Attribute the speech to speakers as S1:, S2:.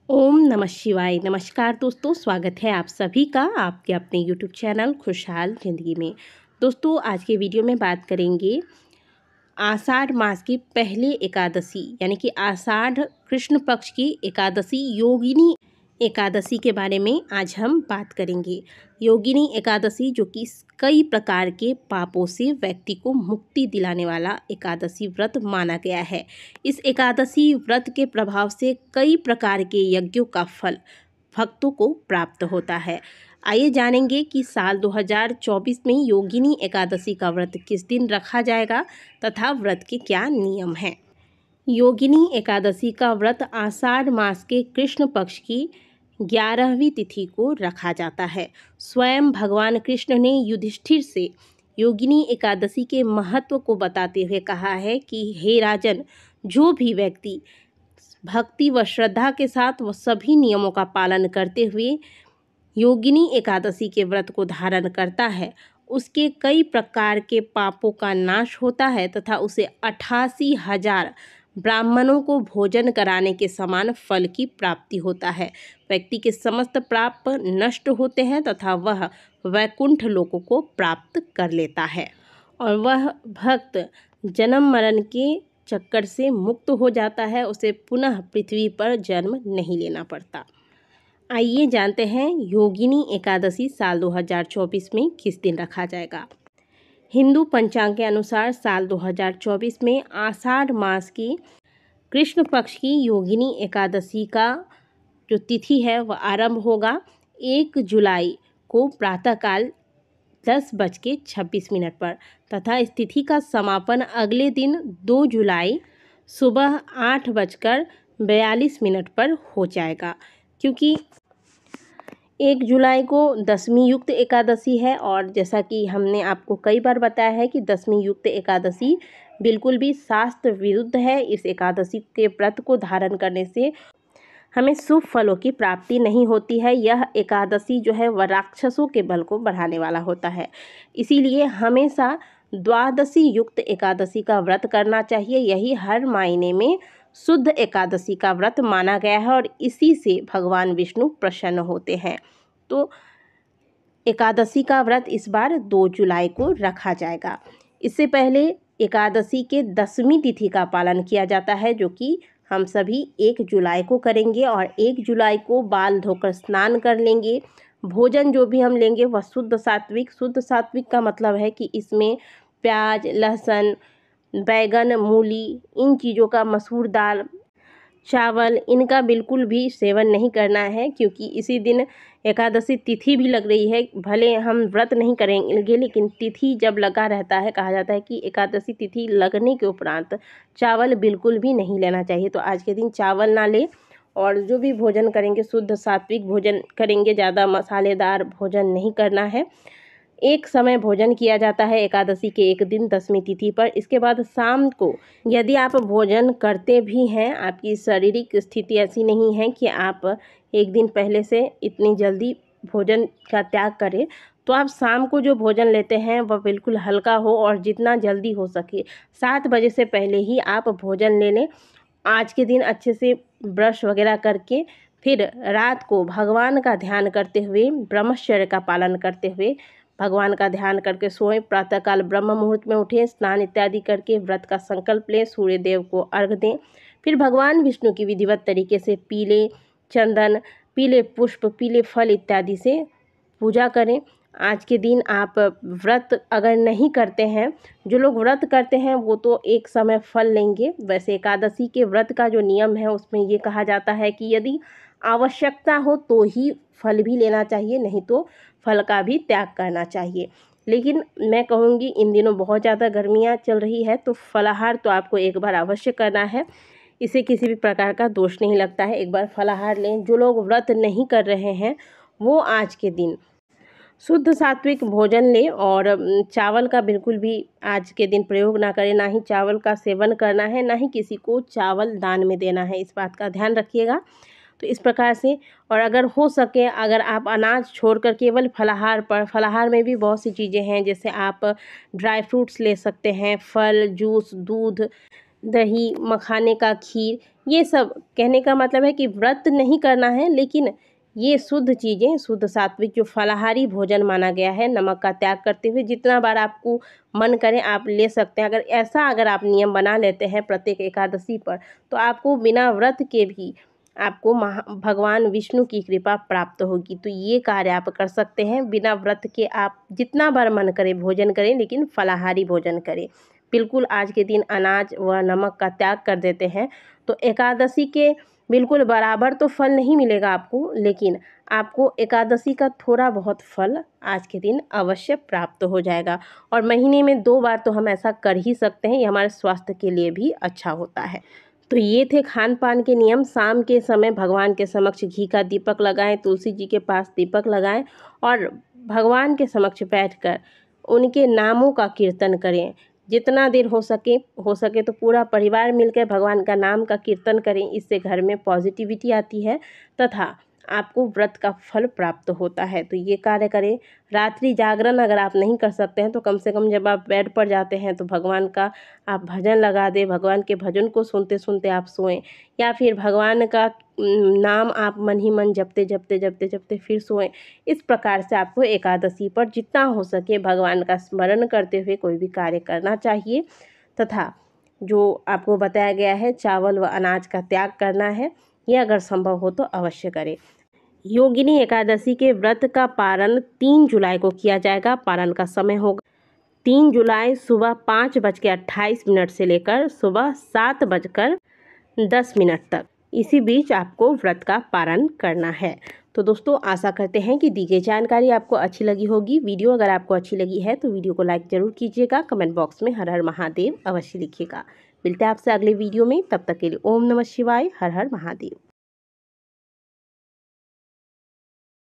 S1: ओम नमः शिवाय। नमस्कार दोस्तों, स्वागत है आप सभी का आपके अपने यूट्यूब चैनल खुशहाल ज़िंदगी में। दोस्तों, आज के वीडियो में बात करेंगे आषाढ़ मास की पहले एकादशी यानी कि आषाढ़ कृष्ण पक्ष की एकादशी योगिनी एकादशी के बारे में आज हम बात करेंगे। योगिनी एकादशी जो कि कई प्रकार के पापों से व्यक्ति को मुक्ति दिलाने वाला एकादशी व्रत माना गया है। इस एकादशी व्रत के प्रभाव से कई प्रकार के यज्ञों का फल भक्तों को प्राप्त होता है। आइए जानेंगे कि साल 2024 में योगिनी एकादशी का व्रत किस दिन रखा जाएगा तथा व्रत के क्या नियम हैं। योगिनी एकादशी का व्रत आषाढ़ मास के कृष्ण पक्ष की 11वीं तिथि को रखा जाता है। स्वयं भगवान कृष्ण ने युधिष्ठिर से योगिनी एकादशी के महत्व को बताते हुए कहा है कि हे राजन, जो भी व्यक्ति भक्ति व श्रद्धा के साथ वह सभी नियमों का पालन करते हुए योगिनी एकादशी के व्रत को धारण करता है, उसके कई प्रकार के पापों का नाश होता है तथा उसे 88,000 ब्राह्मणों को भोजन कराने के समान फल की प्राप्ति होता है। व्यक्ति के समस्त पाप नष्ट होते हैं तथा वह वैकुंठ लोकों को प्राप्त कर लेता है और वह भक्त जन्म मरण के चक्कर से मुक्त हो जाता है। उसे पुनः पृथ्वी पर जन्म नहीं लेना पड़ता। आइए जानते हैं योगिनी एकादशी साल 2024 में किस दिन रखा जाएगा। हिंदू पंचांग के अनुसार साल 2024 में आषाढ़ मास की कृष्ण पक्ष की योगिनी एकादशी का जो तिथि है वह आरंभ होगा 1 जुलाई को प्रातःकाल 10:26 पर तथा इस तिथि का समापन अगले दिन 2 जुलाई सुबह 8:42 पर हो जाएगा। क्योंकि 1 जुलाई को दशमी युक्त एकादशी है और जैसा कि हमने आपको कई बार बताया है कि दशमी युक्त एकादशी बिल्कुल भी शास्त्र विरुद्ध है। इस एकादशी के व्रत को धारण करने से हमें शुभ फलों की प्राप्ति नहीं होती है। यह एकादशी जो है वह राक्षसों के बल को बढ़ाने वाला होता है। इसीलिए हमेशा द्वादशी युक्त एकादशी का व्रत करना चाहिए। यही हर महीने में शुद्ध एकादशी का व्रत माना गया है और इसी से भगवान विष्णु प्रसन्न होते हैं। तो एकादशी का व्रत इस बार 2 जुलाई को रखा जाएगा। इससे पहले एकादशी के 10वीं तिथि का पालन किया जाता है, जो कि हम सभी 1 जुलाई को करेंगे और 1 जुलाई को बाल धोकर स्नान कर लेंगे। भोजन जो भी हम लेंगे वह शुद्ध सात्विक का मतलब है कि इसमें प्याज, लहसुन, बैगन, मूली, इन चीज़ों का, मसूर दाल, चावल, इनका बिल्कुल भी सेवन नहीं करना है। क्योंकि इसी दिन एकादशी तिथि भी लग रही है। भले हम व्रत नहीं करेंगे लेकिन तिथि जब लगा रहता है, कहा जाता है कि एकादशी तिथि लगने के उपरांत चावल बिल्कुल भी नहीं लेना चाहिए। तो आज के दिन चावल ना लें और जो भी भोजन करेंगे शुद्ध सात्विक भोजन करेंगे। ज़्यादा मसालेदार भोजन नहीं करना है। एक समय भोजन किया जाता है एकादशी के एक दिन दशमी तिथि पर। इसके बाद शाम को यदि आप भोजन करते भी हैं, आपकी शारीरिक स्थिति ऐसी नहीं है कि आप एक दिन पहले से इतनी जल्दी भोजन का त्याग करें, तो आप शाम को जो भोजन लेते हैं वह बिल्कुल हल्का हो और जितना जल्दी हो सके 7 बजे से पहले ही आप भोजन ले लें। आज के दिन अच्छे से ब्रश वगैरह करके फिर रात को भगवान का ध्यान करते हुए, ब्रह्मचर्य का पालन करते हुए भगवान का ध्यान करके सोएं। प्रातःकाल ब्रह्म मुहूर्त में उठें, स्नान इत्यादि करके व्रत का संकल्प लें, सूर्य देव को अर्घ्य दें। फिर भगवान विष्णु की विधिवत तरीके से पीले चंदन, पीले पुष्प, पीले फल इत्यादि से पूजा करें। आज के दिन आप व्रत अगर नहीं करते हैं, जो लोग व्रत करते हैं वो तो एक समय फल लेंगे। वैसे एकादशी के व्रत का जो नियम है उसमें ये कहा जाता है कि यदि आवश्यकता हो तो ही फल भी लेना चाहिए, नहीं तो फल का भी त्याग करना चाहिए। लेकिन मैं कहूँगी इन दिनों बहुत ज़्यादा गर्मियाँ चल रही है तो फलाहार तो आपको एक बार अवश्य करना है। इसे किसी भी प्रकार का दोष नहीं लगता है, एक बार फलाहार लें। जो लोग व्रत नहीं कर रहे हैं वो आज के दिन शुद्ध सात्विक भोजन लें और चावल का बिल्कुल भी आज के दिन प्रयोग ना करें। ना ही चावल का सेवन करना है, ना ही किसी को चावल दान में देना है। इस बात का ध्यान रखिएगा। तो इस प्रकार से, और अगर हो सके, अगर आप अनाज छोड़कर केवल फलाहार में भी बहुत सी चीज़ें हैं। जैसे आप ड्राई फ्रूट्स ले सकते हैं, फल, जूस, दूध, दही, मखाने का खीर, ये सब कहने का मतलब है कि व्रत नहीं करना है, लेकिन ये शुद्ध चीज़ें, शुद्ध सात्विक जो फलाहारी भोजन माना गया है, नमक का त्याग करते हुए जितना बार आपको मन करे आप ले सकते हैं। अगर आप नियम बना लेते हैं प्रत्येक एकादशी पर, तो आपको बिना व्रत के भी आपको भगवान विष्णु की कृपा प्राप्त होगी। तो ये कार्य आप कर सकते हैं, बिना व्रत के आप जितना बार मन करे भोजन करें, लेकिन फलाहारी भोजन करें। बिल्कुल आज के दिन अनाज व नमक का त्याग कर देते हैं तो एकादशी के बिल्कुल बराबर तो फल नहीं मिलेगा आपको, लेकिन आपको एकादशी का थोड़ा बहुत फल आज के दिन अवश्य प्राप्त हो जाएगा। और महीने में 2 बार तो हम ऐसा कर ही सकते हैं, ये हमारे स्वास्थ्य के लिए भी अच्छा होता है। तो ये थे खान पान के नियम। शाम के समय भगवान के समक्ष घी का दीपक लगाएं, तुलसी जी के पास दीपक लगाएं और भगवान के समक्ष बैठकर उनके नामों का कीर्तन करें। जितना देर हो सके तो पूरा परिवार मिलकर भगवान का नाम का कीर्तन करें। इससे घर में पॉजिटिविटी आती है तथा आपको व्रत का फल प्राप्त होता है। तो ये कार्य करें। रात्रि जागरण अगर आप नहीं कर सकते हैं तो कम से कम जब आप बेड पर जाते हैं तो भगवान का आप भजन लगा दें, भगवान के भजन को सुनते सुनते आप सोएं, या फिर भगवान का नाम आप मन ही मन जपते फिर सोएं। इस प्रकार से आपको एकादशी पर जितना हो सके भगवान का स्मरण करते हुए कोई भी कार्य करना चाहिए तथा जो आपको बताया गया है चावल व अनाज का त्याग करना है, यह अगर संभव हो तो अवश्य करें। योगिनी एकादशी के व्रत का पारण 3 जुलाई को किया जाएगा। पारण का समय होगा 3 जुलाई सुबह 5:28 से लेकर सुबह 7:10 तक। इसी बीच आपको व्रत का पारण करना है। तो दोस्तों आशा करते हैं कि दी गई जानकारी आपको अच्छी लगी होगी। वीडियो अगर आपको अच्छी लगी है तो वीडियो को लाइक ज़रूर कीजिएगा। कमेंट बॉक्स में हर हर महादेव अवश्य लिखिएगा। मिलते हैं आपसे अगले वीडियो में, तब तक के लिए ओम नमः शिवाय, हर हर महादेव।